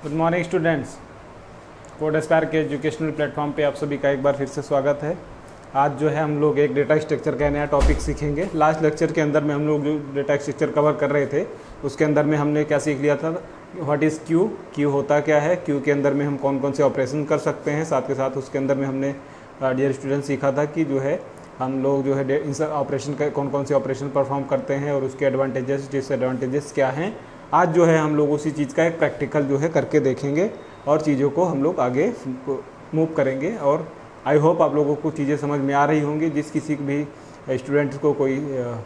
Good morning students. Code Aspire के educational platform पे आप सभी का एक बार फिर से स्वागत है। आज जो है हम लोग एक डेटा स्ट्रक्चर का नया टॉपिक सीखेंगे। लास्ट लेक्चर के अंदर में हम लोग जो डेटा स्ट्रक्चर कवर कर रहे थे उसके अंदर में हमने क्या सीख लिया था, व्हाट इज़ क्यू, क्यू होता क्या है, क्यू के अंदर में हम कौन कौन से ऑपरेशन कर सकते हैं। साथ के साथ उसके अंदर में हमने डियर स्टूडेंट सीखा था कि जो है हम लोग जो है इन सब ऑपरेशन का कौन कौन से ऑपरेशन परफॉर्म करते हैं और उसके एडवांटेजेस डिसएडवांटेजेस क्या हैं। आज जो है हम लोग उसी चीज़ का एक प्रैक्टिकल जो है करके देखेंगे और चीज़ों को हम लोग आगे मूव करेंगे। और आई होप आप लोगों को चीज़ें समझ में आ रही होंगी। जिस किसी भी स्टूडेंट्स को कोई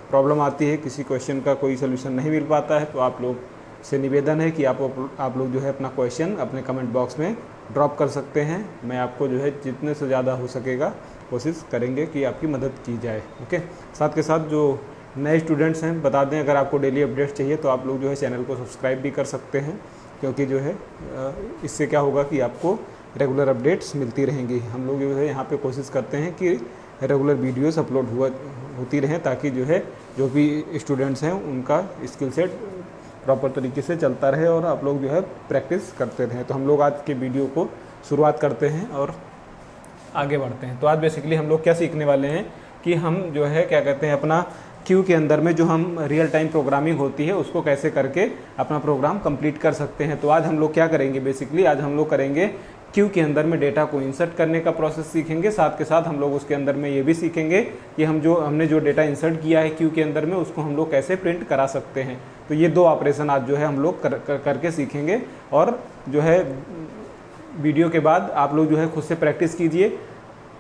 प्रॉब्लम आती है, किसी क्वेश्चन का कोई सोल्यूशन नहीं मिल पाता है, तो आप लोग से निवेदन है कि आप लोग जो है अपना क्वेश्चन अपने कमेंट बॉक्स में ड्रॉप कर सकते हैं। मैं आपको जो है जितने से ज़्यादा हो सकेगा कोशिश करेंगे कि आपकी मदद की जाए। ओके, साथ के साथ जो नए स्टूडेंट्स हैं बता दें, अगर आपको डेली अपडेट्स चाहिए तो आप लोग जो है चैनल को सब्सक्राइब भी कर सकते हैं, क्योंकि जो है इससे क्या होगा कि आपको रेगुलर अपडेट्स मिलती रहेंगी। हम लोग जो है यहाँ पे कोशिश करते हैं कि रेगुलर वीडियोस अपलोड होती रहें, ताकि जो है जो भी स्टूडेंट्स हैं उनका स्किल सेट प्रॉपर तरीके से चलता रहे और आप लोग जो है प्रैक्टिस करते रहें। तो हम लोग आज के वीडियो को शुरुआत करते हैं और आगे बढ़ते हैं। तो आज बेसिकली हम लोग क्या सीखने वाले हैं कि हम जो है क्या कहते हैं अपना क्यू के अंदर में जो हम रियल टाइम प्रोग्रामिंग होती है उसको कैसे करके अपना प्रोग्राम कंप्लीट कर सकते हैं। तो आज हम लोग क्या करेंगे, बेसिकली आज हम लोग करेंगे क्यू के अंदर में डेटा को इंसर्ट करने का प्रोसेस सीखेंगे। साथ के साथ हम लोग उसके अंदर में ये भी सीखेंगे कि हमने जो डेटा इंसर्ट किया है क्यू के अंदर में उसको हम लोग कैसे प्रिंट करा सकते हैं। तो ये दो ऑपरेशन आज जो है हम लोग करके सीखेंगे। और जो है वीडियो के बाद आप लोग जो है खुद से प्रैक्टिस कीजिए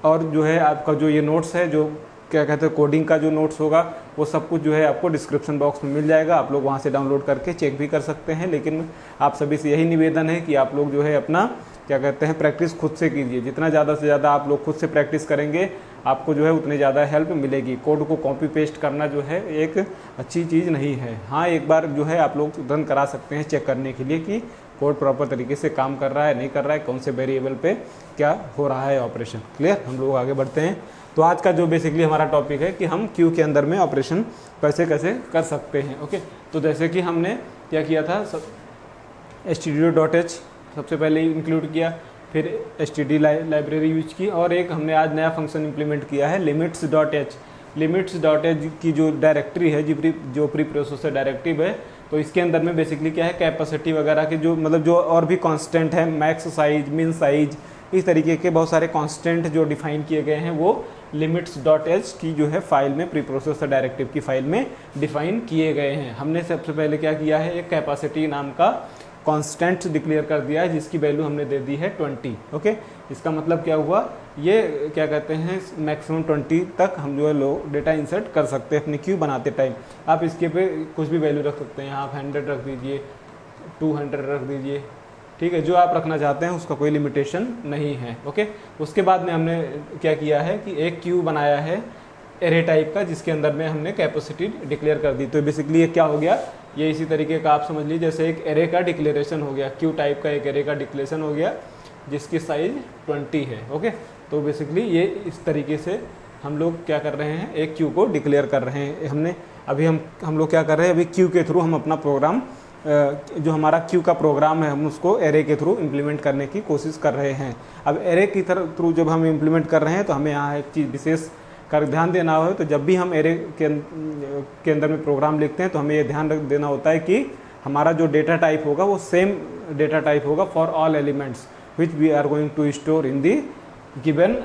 और जो है आपका जो ये नोट्स है, जो क्या कहते हैं कोडिंग का जो नोट्स होगा, वो सब कुछ जो है आपको डिस्क्रिप्शन बॉक्स में मिल जाएगा। आप लोग वहाँ से डाउनलोड करके चेक भी कर सकते हैं। लेकिन आप सभी से यही निवेदन है कि आप लोग जो है अपना क्या कहते हैं प्रैक्टिस खुद से कीजिए। जितना ज़्यादा से ज़्यादा आप लोग खुद से प्रैक्टिस करेंगे आपको जो है उतनी ज़्यादा हेल्प मिलेगी। कोड को कॉपी पेस्ट करना जो है एक अच्छी चीज़ नहीं है। हाँ, एक बार जो है आप लोग रन करा सकते हैं चेक करने के लिए कि कोड प्रॉपर तरीके से काम कर रहा है नहीं कर रहा है, कौन से वेरिएबल पे क्या हो रहा है ऑपरेशन। क्लियर, हम लोग आगे बढ़ते हैं। तो आज का जो बेसिकली हमारा टॉपिक है कि हम क्यू के अंदर में ऑपरेशन कैसे कैसे कर सकते हैं। ओके, तो जैसे कि हमने क्या किया था, stdio.h सबसे पहले इंक्लूड किया, फिर std लाइब्रेरी यूज की, और एक हमने आज नया फंक्शन इंप्लीमेंट किया है limits.h। limits.h की जो डायरेक्टरी है, जो प्री प्रोसेसर डायरेक्टिव है, तो इसके अंदर में बेसिकली क्या है कैपेसिटी वगैरह के जो मतलब जो और भी कांस्टेंट है, मैक्स साइज, मिन साइज, इस तरीके के बहुत सारे कांस्टेंट जो डिफाइन किए गए हैं वो limits.h की जो है फाइल में, प्री प्रोसेसर डायरेक्टिव की फाइल में डिफाइन किए गए हैं। हमने सबसे पहले क्या किया है, एक कैपेसिटी नाम का कांस्टेंट डिक्लेयर कर दिया है जिसकी वैल्यू हमने दे दी है 20। ओके, इसका मतलब क्या हुआ, ये क्या कहते हैं मैक्सिमम 20 तक हम जो है लोग डेटा इंसर्ट कर सकते हैं अपनी क्यू बनाते टाइम। आप इसके पे कुछ भी वैल्यू रख सकते हैं, आप 100 रख दीजिए, 200 रख दीजिए, ठीक है, जो आप रखना चाहते हैं उसका कोई लिमिटेशन नहीं है। ओके, उसके बाद में हमने क्या किया है कि एक क्यू बनाया है एरे टाइप का, जिसके अंदर में हमने कैपेसिटी डिक्लेयर कर दी। तो बेसिकली ये क्या हो गया, ये इसी तरीके का आप समझ लीजिए जैसे एक एरे का डिक्लेरेशन हो गया, क्यू टाइप का एक एरे का डिक्लेरेशन हो गया जिसकी साइज 20 है। ओके, तो बेसिकली ये इस तरीके से हम लोग क्या कर रहे हैं, एक क्यू को डिक्लेयर कर रहे हैं। हम लोग क्या कर रहे हैं, अभी क्यू के थ्रू हम अपना प्रोग्राम, जो हमारा क्यू का प्रोग्राम है, हम उसको एरे के थ्रू इम्प्लीमेंट करने की कोशिश कर रहे हैं। अब एरे की थ्रू जब हम इम्प्लीमेंट कर रहे हैं तो हमें यहाँ एक चीज़ विशेष कर ध्यान देना हो, तो जब भी हम एरे के अंदर में प्रोग्राम लिखते हैं तो हमें ये ध्यान रख देना होता है कि हमारा जो डेटा टाइप होगा वो सेम डेटा टाइप होगा for all elements which we are going to store in the given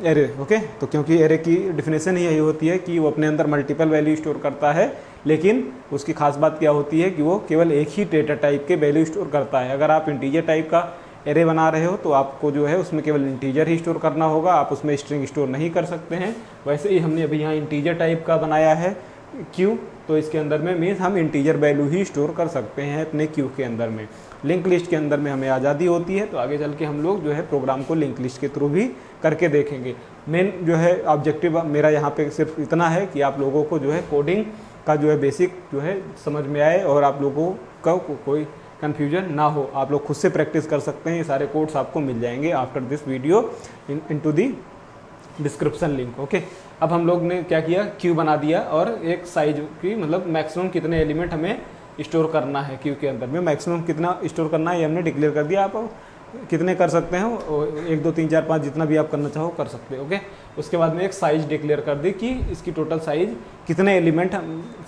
array. Okay, तो क्योंकि एरे की डिफिनेशन ही यही होती है कि वो अपने अंदर मल्टीपल वैल्यू स्टोर करता है, लेकिन उसकी खास बात क्या होती है कि वो केवल एक ही डेटा टाइप के वैल्यू स्टोर करता है। अगर आप इंटीजर टाइप का एरे बना रहे हो तो आपको जो है उसमें केवल इंटीजर ही स्टोर करना होगा, आप उसमें स्ट्रिंग स्टोर नहीं कर सकते हैं। वैसे ही हमने अभी यहाँ इंटीजर टाइप का बनाया है क्यू, तो इसके अंदर में मीन्स हम इंटीजर वैल्यू ही स्टोर कर सकते हैं अपने क्यू के अंदर में। लिंक लिस्ट के अंदर में हमें आज़ादी होती है, तो आगे चल के हम लोग जो है प्रोग्राम को लिंक लिस्ट के थ्रू भी करके देखेंगे। मेन जो है ऑब्जेक्टिव मेरा यहाँ पे सिर्फ इतना है कि आप लोगों को जो है कोडिंग का जो है बेसिक जो है समझ में आए और आप लोगों का कोई कन्फ्यूजन ना हो। आप लोग खुद से प्रैक्टिस कर सकते हैं, ये सारे कोड्स आपको मिल जाएंगे after this video into the description link. Okay, अब हम लोग ने क्या किया, क्यू बना दिया और एक साइज की मतलब मैक्सिमम कितने एलिमेंट हमें स्टोर करना है क्यू के अंदर में, मैक्सिमम कितना स्टोर करना है ये हमने डिक्लेयर कर दिया। आप कितने कर सकते हैं, 1 2 3 4 5 जितना भी आप करना चाहो कर सकते हो। ओके, उसके बाद में एक साइज डिक्लेयर कर दी कि इसकी टोटल साइज कितने एलिमेंट,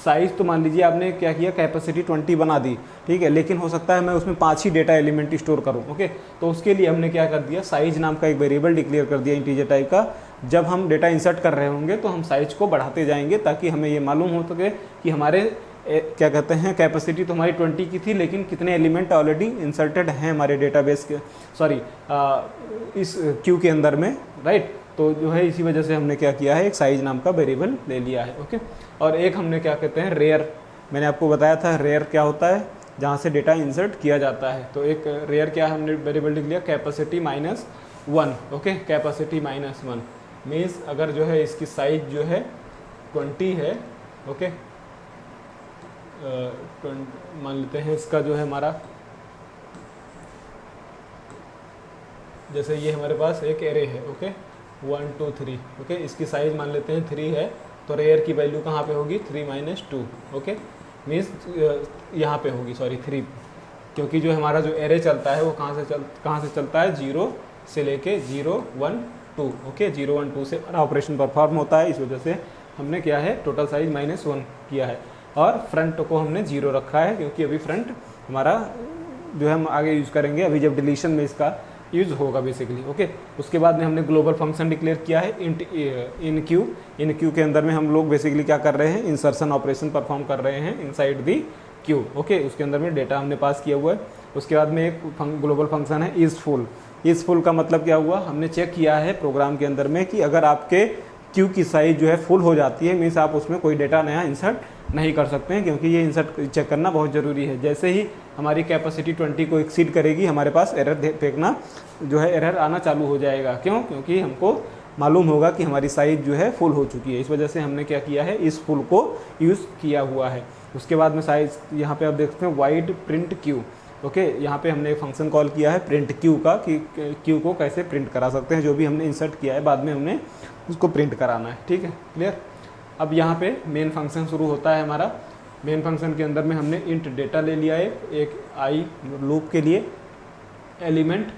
साइज तो मान लीजिए आपने क्या किया, कैपेसिटी 20 बना दी, ठीक है, लेकिन हो सकता है मैं उसमें 5 ही डेटा एलिमेंट स्टोर करूं। ओके, तो उसके लिए हमने क्या कर दिया, साइज नाम का एक वेरिएबल डिक्लेयर कर दिया इंटीजर टाइप का। जब हम डेटा इंसर्ट कर रहे होंगे तो हम साइज को बढ़ाते जाएंगे ताकि हमें ये मालूम हो सके कि हमारे क्या कहते हैं, कैपेसिटी तो हमारी 20 की थी, लेकिन कितने एलिमेंट ऑलरेडी इंसर्टेड हैं हमारे डेटाबेस के, सॉरी इस क्यू के अंदर में, राइट। तो जो है इसी वजह से हमने क्या किया है, एक साइज नाम का वेरिएबल ले लिया है। ओके, और एक हमने क्या कहते हैं, रेयर, मैंने आपको बताया था रेयर क्या होता है, जहाँ से डेटा इंसर्ट किया जाता है। तो एक रेयर क्या हमने वेरिएबल लिख लिया, कैपेसिटी -1। ओके, कैपेसिटी -1 मीन्स अगर जो है इसकी साइज जो है 20 है, ओके, मान लेते हैं इसका जो है हमारा, जैसे ये हमारे पास एक एरे है, ओके 1 2 3, ओके, इसकी साइज मान लेते हैं 3 है, तो रेयर की वैल्यू कहाँ पे होगी, 3 - 2, ओके, मीन्स यहाँ पे होगी, सॉरी 3, क्योंकि जो हमारा जो एरे चलता है वो कहाँ से चलता है, 0 से लेके 0 1 2, ओके, 0 1 2 से ऑपरेशन परफॉर्म होता है। इस वजह से हमने क्या है, टोटल साइज -1 किया है, और फ्रंट को हमने 0 रखा है, क्योंकि अभी फ्रंट हमारा जो है हम आगे यूज़ करेंगे, अभी जब डिलीशन में इसका यूज़ होगा बेसिकली। ओके, उसके बाद में हमने ग्लोबल फंक्शन डिक्लेयर किया है इन क्यू के अंदर में हम लोग बेसिकली क्या कर रहे हैं, इंसर्शन ऑपरेशन परफॉर्म कर रहे हैं इनसाइड दी क्यू। ओके, उसके अंदर में डेटा हमने पास किया हुआ है। उसके बाद में एक ग्लोबल फंक्शन है इज़ फुल का मतलब क्या हुआ, हमने चेक किया है प्रोग्राम के अंदर में कि अगर आपके क्यू की साइज जो है फुल हो जाती है, मीन्स आप उसमें कोई डेटा नया इंसर्ट नहीं कर सकते हैं, क्योंकि ये इंसर्ट चेक करना बहुत ज़रूरी है। जैसे ही हमारी कैपेसिटी 20 को एक्सीड करेगी, हमारे पास एरर फेंकना जो है, एरर आना चालू हो जाएगा। क्यों? क्योंकि हमको मालूम होगा कि हमारी साइज जो है फुल हो चुकी है। इस वजह से हमने क्या किया है, इस फुल को यूज़ किया हुआ है। उसके बाद में साइज यहाँ पे आप देखते हैं वाइड प्रिंट क्यू। ओके, यहाँ पे हमने एक फंक्शन कॉल किया है प्रिंट क्यू का, कि क्यू को कैसे प्रिंट करा सकते हैं, जो भी हमने इंसर्ट किया है बाद में हमने उसको प्रिंट कराना है। ठीक है, क्लियर। अब यहाँ पे मेन फंक्शन शुरू होता है हमारा। मेन फंक्शन के अंदर में हमने इंट डेटा ले लिया है, एक आई लूप के लिए एलिमेंट।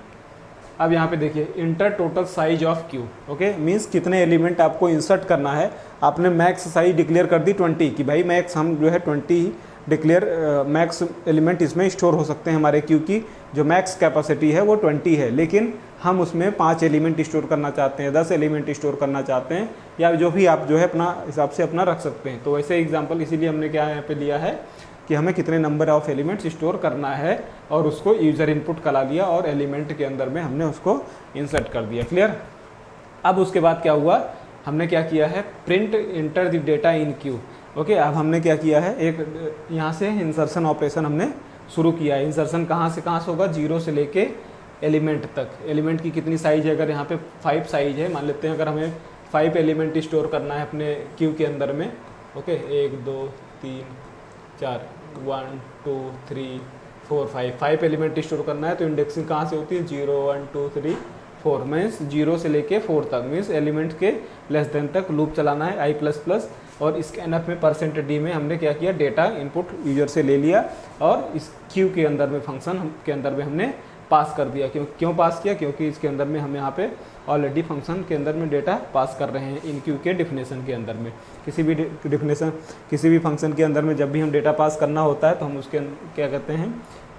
अब यहाँ पे देखिए inter total size of Q. Okay, means कितने एलिमेंट आपको इंसर्ट करना है। आपने मैक्स साइज डिक्लेयर कर दी 20 कि भाई मैक्स हम जो है 20 डिक्लेयर मैक्स एलिमेंट इसमें स्टोर हो सकते हैं। हमारे क्यू की जो मैक्स कैपेसिटी है वो 20 है, लेकिन हम उसमें 5 एलिमेंट स्टोर करना चाहते हैं, 10 एलिमेंट स्टोर करना चाहते हैं, या जो भी आप जो है अपना हिसाब से अपना रख सकते हैं। तो वैसे एग्जांपल इसीलिए हमने क्या यहाँ पे लिया है कि हमें कितने नंबर ऑफ एलिमेंट्स स्टोर करना है, और उसको यूज़र इनपुट करा लिया और एलिमेंट के अंदर में हमने उसको इंसर्ट कर दिया। क्लियर। अब उसके बाद क्या हुआ, हमने क्या किया है, print enter the data in Q. Okay, अब हमने क्या किया है, एक यहाँ से इंसर्शन ऑपरेशन हमने शुरू किया है। इंसर्शन कहाँ से होगा, 0 से लेके एलिमेंट तक। एलिमेंट की कितनी साइज है, अगर यहाँ पे 5 साइज है, मान लेते हैं अगर हमें 5 एलिमेंट स्टोर करना है अपने क्यू के अंदर में। ओके, 1 2 3 4 1 2 3 4 5 एलिमेंट स्टोर करना है, तो इंडेक्सिंग कहाँ से होती है, 0 1 2 3 4 मीन्स 0 से लेके 4 तक, मीन्स एलिमेंट के लेस देन तक लूप चलाना है i++। और इसके एनएफ में %d में हमने क्या किया, डेटा इनपुट यूजर से ले लिया और इस क्यू के अंदर में फंक्शन के अंदर में हमने पास कर दिया। क्यों पास किया, क्योंकि इसके अंदर में हम यहाँ पे ऑलरेडी फंक्शन के अंदर में डेटा पास कर रहे हैं इन क्यू के डिफिनेशन के अंदर में। किसी भी फंक्शन के अंदर में जब भी हम डेटा पास करना होता है तो हम उसके क्या कहते हैं,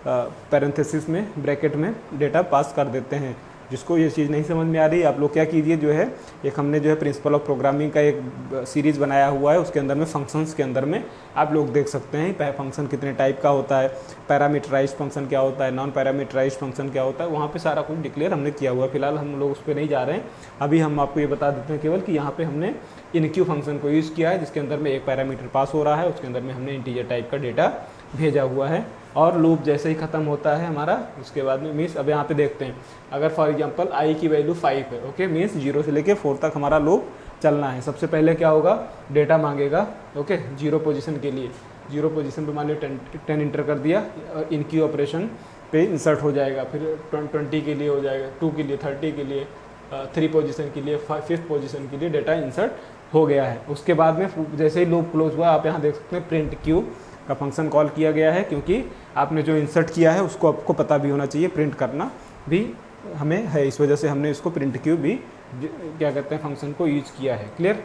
पैरेंथेसिस में ब्रैकेट में डेटा पास कर देते हैं। जिसको ये चीज़ नहीं समझ में आ रही, आप लोग क्या कीजिए, जो है एक हमने जो है प्रिंसिपल ऑफ प्रोग्रामिंग का एक सीरीज़ बनाया हुआ है, उसके अंदर में फंक्शंस के अंदर में आप लोग देख सकते हैं फंक्शन कितने टाइप का होता है, पैरामीटराइज्ड फंक्शन क्या होता है, नॉन पैरामीटराइज्ड फंक्शन क्या होता है, वहाँ पे सारा कुछ डिक्लेयर हमने किया हुआ है। फिलहाल हम लोग उस पर नहीं जा रहे हैं, अभी हम आपको ये बता देते हैं केवल कि यहाँ पे हमने इन क्यू फंक्शन को यूज़ किया है, जिसके अंदर में एक पैरामीटर पास हो रहा है, उसके अंदर में हमने इंटीजर टाइप का डेटा भेजा हुआ है। और लूप जैसे ही ख़त्म होता है हमारा, उसके बाद में मीन्स अब यहाँ पे देखते हैं, अगर फॉर एग्जांपल आई की वैल्यू 5 है, ओके, मीन्स 0 से लेके 4 तक हमारा लूप चलना है। सबसे पहले क्या होगा, डेटा मांगेगा। ओके, 0 पोजीशन के लिए 0 पोजीशन पे मान लिया 10 इंटर कर दिया, इन क्यू ऑपरेशन पे इंसर्ट हो जाएगा। फिर 20 के लिए हो जाएगा, 2 के लिए, 30 के लिए, 3 पोजीशन के लिए, 5th पोजीशन के लिए डेटा इंसर्ट हो गया है। उसके बाद में जैसे ही लूप क्लोज हुआ, आप यहाँ देख सकते हैं प्रिंट क्यू। का फंक्शन कॉल किया गया है, क्योंकि आपने जो इंसर्ट किया है उसको आपको पता भी होना चाहिए, प्रिंट करना भी हमें है, इस वजह से हमने इसको प्रिंट क्यू भी क्या कहते हैं फंक्शन को यूज किया है। क्लियर।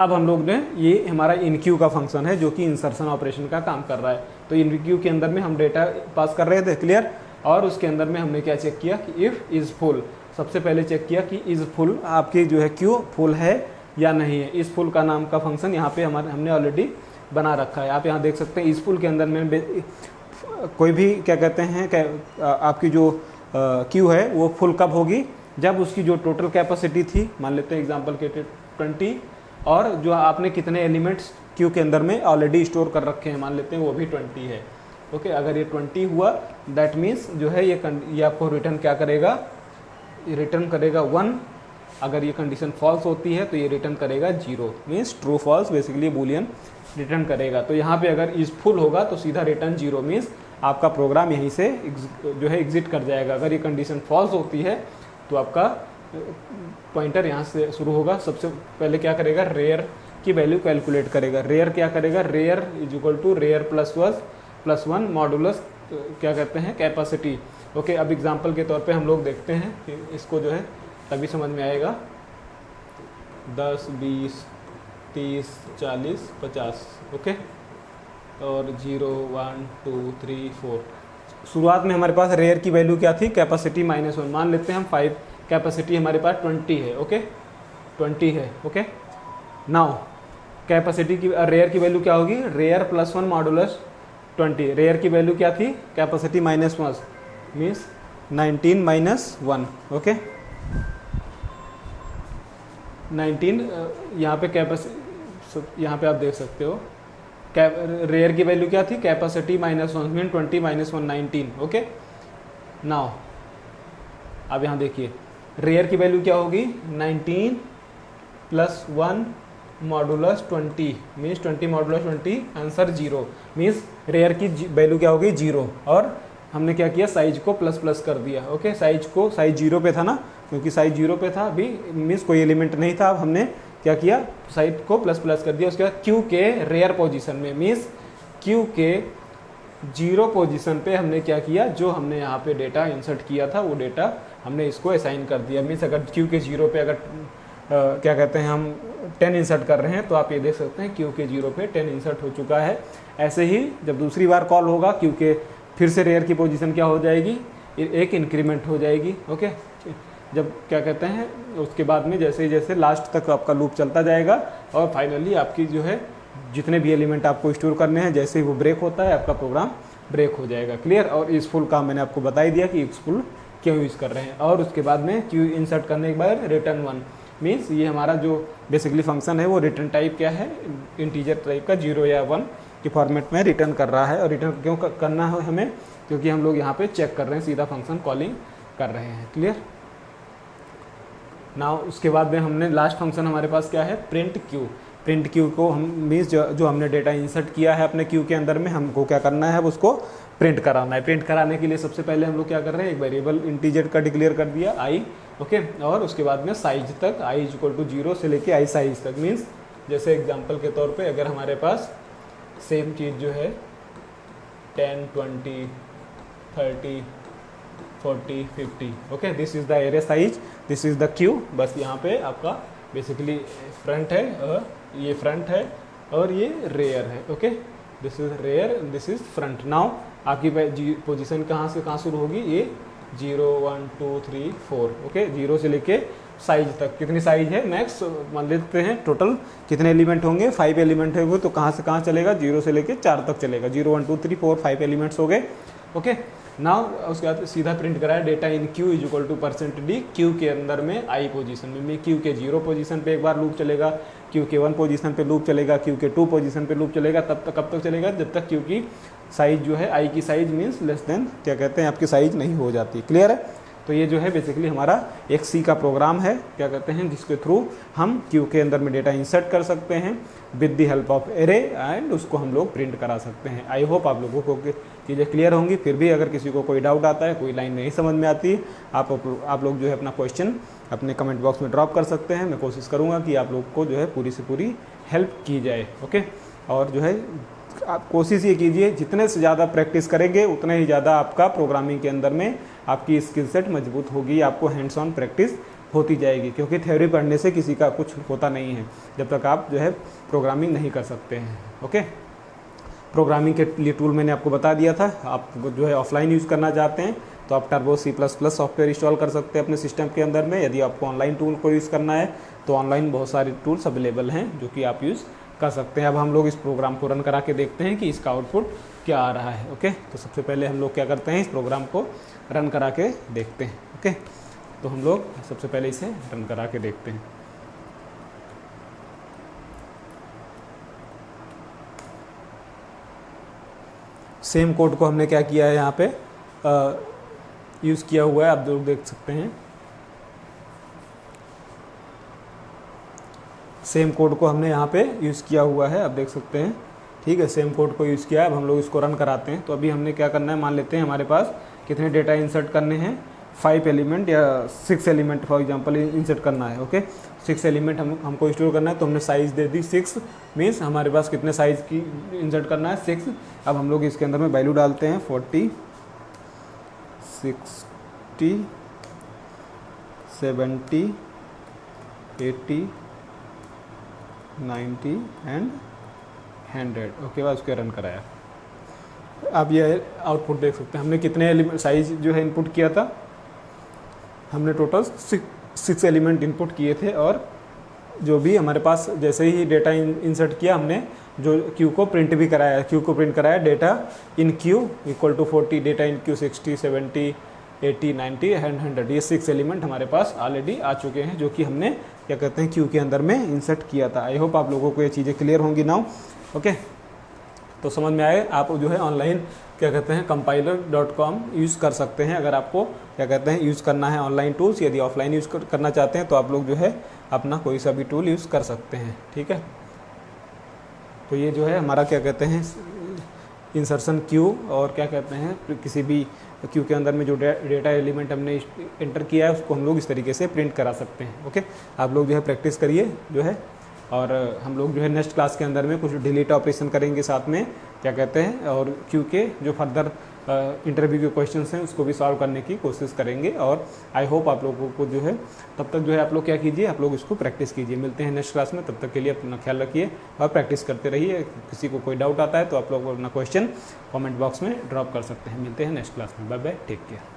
अब हम लोग ने ये हमारा इन क्यू का फंक्शन है जो कि इंसर्शन ऑपरेशन का काम कर रहा है। तो इन क्यू के अंदर में हम डेटा पास कर रहे थे। क्लियर। और उसके अंदर में हमने क्या चेक किया कि इफ़ इज़ फुल, सबसे पहले चेक किया कि इज़ फुल आपकी जो है क्यू फुल है या नहीं है। इज़ फुल का नाम का फंक्शन यहाँ पे हमने ऑलरेडी बना रखा है। आप यहाँ देख सकते हैं इज़ फुल के अंदर में कोई भी क्या कहते हैं आपकी जो क्यू है वो फुल कब होगी, जब उसकी जो टोटल कैपेसिटी थी, मान लेते हैं एग्जांपल के 20, और जो आपने कितने एलिमेंट्स क्यू के अंदर में ऑलरेडी स्टोर कर रखे हैं, मान लेते हैं वो भी 20 है। ओके, अगर ये 20 हुआ दैट मीन्स जो है ये आपको रिटर्न क्या करेगा, रिटर्न करेगा 1। अगर ये कंडीशन फॉल्स होती है तो ये रिटर्न करेगा 0, means true false basically boolean return करेगा। तो यहाँ पे अगर इज फुल होगा तो सीधा रिटर्न 0, मीन्स आपका प्रोग्राम यहीं से जो है एग्जिट कर जाएगा। अगर ये कंडीशन फॉल्स होती है तो आपका पॉइंटर यहाँ से शुरू होगा। सबसे पहले क्या करेगा, रेयर की वैल्यू कैलकुलेट करेगा। रेयर क्या करेगा, rear is equal to rear plus one modulus क्या कहते हैं कैपेसिटी। ओके, अब एग्जांपल के तौर पे हम लोग देखते हैं कि इसको जो है तभी समझ में आएगा। 10, 20, 30, 40, 50। ओके, और 0, 1, 2, 3, 4। शुरुआत में हमारे पास रेयर की वैल्यू क्या थी, कैपेसिटी -1। मान लेते हैं हम 5, कैपेसिटी हमारे पास 20 है। ओके, 20 है। ओके, नाउ कैपेसिटी की रेयर की वैल्यू क्या होगी, रेयर +1 मॉडुलस 20। रेयर की वैल्यू क्या थी, कैपेसिटी -1 मीन्स 19 - 1। ओके, 19 यहाँ पे कैपेसिटी, यहाँ पे आप देख सकते हो रेयर की वैल्यू क्या थी, कैपेसिटी -1 मीन 20 - 1 19। ओके, नाउ अब यहाँ देखिए रेयर की वैल्यू क्या होगी, 19 + 1 modulus 20 means 20 modulus 20, answer 0। Means rear की वैल्यू क्या होगी, 0। और हमने क्या किया, साइज को प्लस कर दिया। ओके, साइज 0 पे था ना, क्योंकि साइज 0 पे था अभी, मीन्स कोई एलिमेंट नहीं था। अब हमने क्या किया, साइज को प्लस कर दिया। उसके बाद क्यू के रेयर पोजीशन में, मीन्स क्यू के 0 पोजीशन पे हमने क्या किया, जो हमने यहाँ पे डेटा इंसर्ट किया था वो डेटा हमने इसको असाइन कर दिया। मीन्स अगर क्यू के 0 पे अगर क्या कहते हैं हम 10 इंसर्ट कर रहे हैं तो आप ये देख सकते हैं क्यू के 0 पे 10 इंसर्ट हो चुका है। ऐसे ही जब दूसरी बार कॉल होगा क्यू के फिर से रेयर की पोजीशन क्या हो जाएगी, एक इंक्रीमेंट हो जाएगी। ओके, जब क्या कहते हैं उसके बाद में जैसे जैसे लास्ट तक आपका लूप चलता जाएगा और फाइनली आपकी जो है जितने भी एलिमेंट आपको स्टोर करने हैं, जैसे ही वो ब्रेक होता है आपका प्रोग्राम ब्रेक हो जाएगा। क्लियर। और इस फुल का मैंने आपको बता ही दिया कि इस फुल क्यों यूज़ कर रहे हैं। और उसके बाद में क्यू इंसर्ट करने के बाद रिटर्न 1 मीन्स ये हमारा जो बेसिकली फंक्शन है वो रिटर्न टाइप क्या है, इंटीजर टाइप का 0 या 1 के फॉर्मेट में रिटर्न कर रहा है। और रिटर्न क्यों करना है हमें, क्योंकि हम लोग यहाँ पे चेक कर रहे हैं, सीधा फंक्शन कॉलिंग कर रहे हैं। क्लियर। नाउ उसके बाद में हमने लास्ट फंक्शन हमारे पास क्या है, प्रिंट क्यू। प्रिंट क्यू को हम मीन्स जो हमने डेटा इंसर्ट किया है अपने क्यू के अंदर में, हमको क्या करना है, उसको प्रिंट कराना है। प्रिंट कराने के लिए सबसे पहले हम लोग क्या कर रहे हैं, एक वेरिएबल इंटीजर का डिक्लेयर कर दिया i। ओके, और उसके बाद में साइज तक i = 0 से लेके i साइज तक। मीन्स जैसे एग्जांपल के तौर पे अगर हमारे पास सेम चीज़ जो है 10, 20, 30, 40, 50। Okay, this is the array size, this is the Q. बस यहाँ पे आपका बेसिकली फ्रंट है, ये फ्रंट है और ये रेयर है। Okay, this is rear, this is front. Now आपकी पोजीशन कहाँ से कहाँ शुरू होगी, ये 0, 1, 2, 3, 4। ओके, 0 से लेके साइज तक कितनी साइज है, मैक्स मान लेते हैं टोटल कितने एलिमेंट होंगे, 5 एलिमेंट होंगे। तो कहाँ से कहाँ चलेगा, 0 से लेके 4 तक चलेगा। 0, 1, 2, 3, 4, 5 एलिमेंट्स हो गए। ओके, नाउ उसके बाद सीधा प्रिंट कराया data in Q = %d। Q के अंदर में i पोजीशन में, क्यू के 0 पोजीशन पे एक बार लूप चलेगा, क्यू के 1 पोजीशन पे लूप चलेगा, क्यू के 2 पोजीशन पे लूप चलेगा। तब तक कब तक चलेगा, जब तक क्यू की साइज जो है i की साइज मीन्स लेस देन क्या कहते हैं आपकी साइज नहीं हो जाती। क्लियर है। तो ये जो है बेसिकली हमारा एक C का प्रोग्राम है, क्या कहते हैं, जिसके थ्रू हम क्यू के अंदर में डेटा इंसर्ट कर सकते हैं with the help of array and उसको हम लोग प्रिंट करा सकते हैं। आई होप आप लोगों को चीज़ें क्लियर होंगी। फिर भी अगर किसी को कोई डाउट आता है, कोई लाइन नहीं समझ में आती, आप लोग जो है अपना क्वेश्चन अपने कमेंट बॉक्स में ड्रॉप कर सकते हैं। मैं कोशिश करूँगा कि आप लोग को जो है पूरी से पूरी हेल्प की जाए। ओके, और जो है आप कोशिश ये कीजिए, जितने से ज़्यादा प्रैक्टिस करेंगे उतने ही ज़्यादा आपका प्रोग्रामिंग के अंदर में आपकी स्किल सेट मजबूत होगी, आपको हैंड्स ऑन प्रैक्टिस होती जाएगी, क्योंकि थ्योरी पढ़ने से किसी का कुछ होता नहीं है जब तक आप जो है प्रोग्रामिंग नहीं कर सकते हैं। ओके, प्रोग्रामिंग के लिए टूल मैंने आपको बता दिया था। आप जो है ऑफलाइन यूज़ करना चाहते हैं तो आप टर्बो C++ सॉफ्टवेयर इंस्टॉल कर सकते हैं अपने सिस्टम के अंदर में। यदि आपको ऑनलाइन टूल को यूज़ करना है तो ऑनलाइन बहुत सारे टूल्स अवेलेबल हैं जो कि आप यूज़ कर सकते हैं। अब हम लोग इस प्रोग्राम को रन करा के देखते हैं कि इसका आउटपुट क्या आ रहा है। ओके, तो सबसे पहले हम लोग क्या करते हैं, इस प्रोग्राम को रन करा के देखते हैं। ओके, तो हम लोग सबसे पहले इसे रन करा के देखते हैं। सेम कोड को हमने क्या किया है यहाँ पे यूज़ किया हुआ है, आप लोग देख सकते हैं। सेम कोड को हमने यहाँ पे यूज़ किया हुआ है, आप देख सकते हैं। ठीक है, सेम कोड को यूज़ किया है। अब हम लोग इसको रन कराते हैं। तो अभी हमने क्या करना है, मान लेते हैं हमारे पास कितने डेटा इंसर्ट करने हैं, 5 एलिमेंट या 6 एलिमेंट फॉर एग्जांपल इंसर्ट करना है। ओके, 6 एलिमेंट हमको स्टोर करना है, तो हमने साइज़ दे दी 6, मीन्स हमारे पास कितने साइज़ की इंसर्ट करना है, 6। अब हम लोग इसके अंदर में वैल्यू डालते हैं 40, 60, 70, 80, 90 एंड 100। ओके, बाद उसके रन कराया। अब ये आउटपुट देख सकते हैं, हमने कितने एलिमेंट साइज जो है इनपुट किया था, हमने टोटल 6 एलिमेंट इनपुट किए थे। और जो भी हमारे पास जैसे ही डेटा इंसर्ट किया, हमने जो क्यू को प्रिंट भी कराया, क्यू को प्रिंट कराया, data in queue equal to 40, data in queue 60, 70, 80, 90 and 100। ये 6 एलिमेंट हमारे पास ऑलरेडी आ चुके हैं जो कि हमने क्या कहते हैं क्यू के अंदर में इंसर्ट किया था। आई होप आप लोगों को ये चीज़ें क्लियर होंगी नाउ। ओके, तो समझ में आए, आप जो है ऑनलाइन क्या कहते हैं compiler.com यूज़ कर सकते हैं अगर आपको क्या कहते हैं यूज़ करना है ऑनलाइन टूल्स। यदि ऑफलाइन यूज़ करना चाहते हैं तो आप लोग जो है अपना कोई सा भी टूल यूज़ कर सकते हैं। ठीक है, तो ये जो है हमारा क्या कहते हैं इंसर्शन क्यू, और क्या कहते हैं किसी भी क्यू के अंदर में जो डेटा एलिमेंट हमने एंटर किया है उसको हम लोग इस तरीके से प्रिंट करा सकते हैं। ओके, आप लोग जो है प्रैक्टिस करिए जो है, और हम लोग जो है नेक्स्ट क्लास के अंदर में कुछ डिलीट ऑपरेशन करेंगे साथ में क्या कहते हैं, और क्यू के जो फर्दर इंटरव्यू के क्वेश्चंस हैं उसको भी सॉल्व करने की कोशिश करेंगे। और आई होप आप लोगों को जो है तब तक जो है आप लोग क्या कीजिए, आप लोग इसको प्रैक्टिस कीजिए। मिलते हैं नेक्स्ट क्लास में, तब तक के लिए अपना ख्याल रखिए और प्रैक्टिस करते रहिए। किसी को कोई डाउट आता है तो आप लोग अपना क्वेश्चन कमेंट बॉक्स में ड्रॉप कर सकते हैं। मिलते हैं नेक्स्ट क्लास में, बाय बाय, टेक केयर।